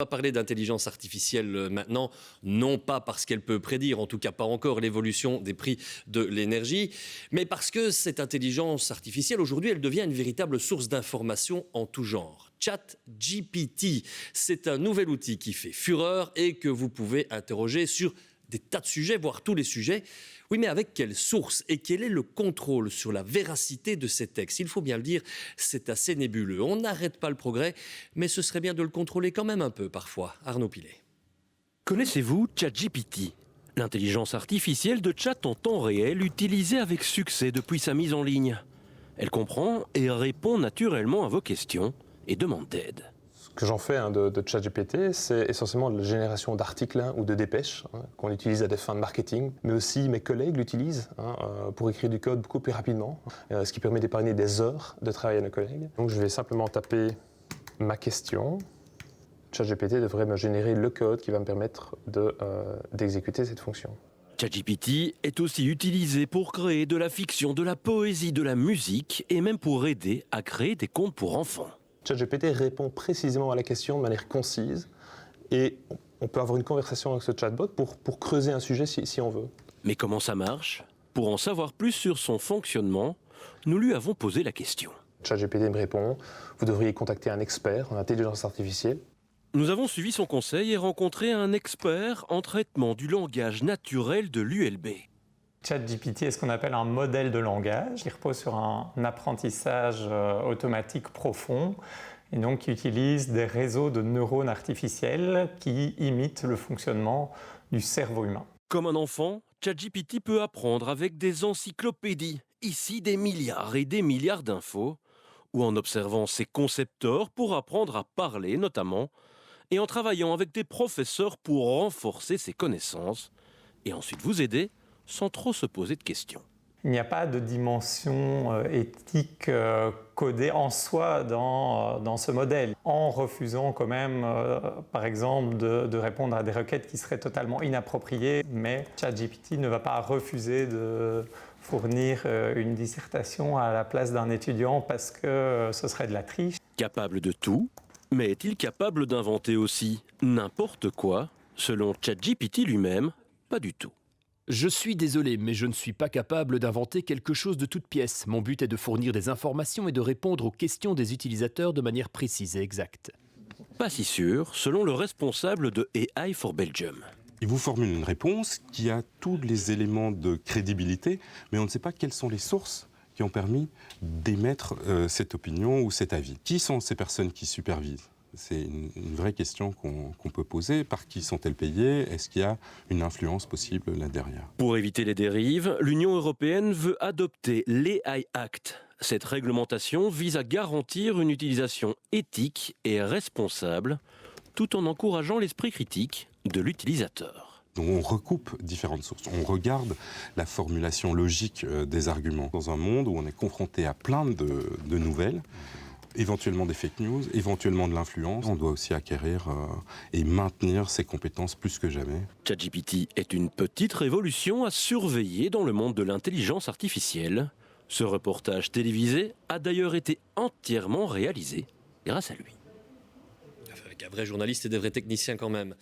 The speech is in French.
On va parler d'intelligence artificielle maintenant, non pas parce qu'elle peut prédire, en tout cas pas encore, l'évolution des prix de l'énergie, mais parce que cette intelligence artificielle, aujourd'hui, elle devient une véritable source d'information en tout genre. ChatGPT, c'est un nouvel outil qui fait fureur et que vous pouvez interroger sur des tas de sujets, voire tous les sujets. Oui, mais avec quelle source et quel est le contrôle sur la véracité de ces textes? Il faut bien le dire, c'est assez nébuleux. On n'arrête pas le progrès, mais ce serait bien de le contrôler quand même un peu parfois. Arnaud Pilet. Connaissez-vous ChatGPT? L'intelligence artificielle de chat en temps réel utilisée avec succès depuis sa mise en ligne. Elle comprend et répond naturellement à vos questions et demande d'aide. Ce que j'en fais de ChatGPT, c'est essentiellement de la génération d'articles ou de dépêches qu'on utilise à des fins de marketing, mais aussi mes collègues l'utilisent pour écrire du code beaucoup plus rapidement, ce qui permet d'épargner des heures de travail à nos collègues. Donc je vais simplement taper ma question. ChatGPT devrait me générer le code qui va me permettre d'exécuter cette fonction. ChatGPT est aussi utilisé pour créer de la fiction, de la poésie, de la musique et même pour aider à créer des contes pour enfants. ChatGPT répond précisément à la question de manière concise et on peut avoir une conversation avec ce chatbot pour creuser un sujet si on veut. Mais comment ça marche? Pour en savoir plus sur son fonctionnement, nous lui avons posé la question. ChatGPT me répond, vous devriez contacter un expert en intelligence artificielle. Nous avons suivi son conseil et rencontré un expert en traitement du langage naturel de l'ULB. ChatGPT est ce qu'on appelle un modèle de langage qui repose sur un apprentissage automatique profond et donc qui utilise des réseaux de neurones artificiels qui imitent le fonctionnement du cerveau humain. Comme un enfant, ChatGPT peut apprendre avec des encyclopédies, ici des milliards et des milliards d'infos, ou en observant ses concepteurs pour apprendre à parler notamment, et en travaillant avec des professeurs pour renforcer ses connaissances, et ensuite vous aider sans trop se poser de questions. Il n'y a pas de dimension éthique codée en soi dans ce modèle. En refusant quand même, par exemple, de répondre à des requêtes qui seraient totalement inappropriées, mais ChatGPT ne va pas refuser de fournir une dissertation à la place d'un étudiant parce que ce serait de la triche. Capable de tout, mais est-il capable d'inventer aussi n'importe quoi? Selon ChatGPT lui-même, pas du tout. Je suis désolé, mais je ne suis pas capable d'inventer quelque chose de toute pièce. Mon but est de fournir des informations et de répondre aux questions des utilisateurs de manière précise et exacte. Pas si sûr, selon le responsable de AI for Belgium. Il vous formule une réponse qui a tous les éléments de crédibilité, mais on ne sait pas quelles sont les sources qui ont permis d'émettre cette opinion ou cet avis. Qui sont ces personnes qui supervisent ? C'est une vraie question qu'on peut poser. Par qui sont-elles payées? Est-ce qu'il y a une influence possible là derrière? Pour éviter les dérives, l'Union européenne veut adopter l'AI Act. Cette réglementation vise à garantir une utilisation éthique et responsable, tout en encourageant l'esprit critique de l'utilisateur. Donc on recoupe différentes sources. On regarde la formulation logique des arguments. Dans un monde où on est confronté à plein de nouvelles, éventuellement des fake news, éventuellement de l'influence. On doit aussi acquérir et maintenir ses compétences plus que jamais. ChatGPT est une petite révolution à surveiller dans le monde de l'intelligence artificielle. Ce reportage télévisé a d'ailleurs été entièrement réalisé grâce à lui. Avec un vrai journaliste et des vrais techniciens quand même.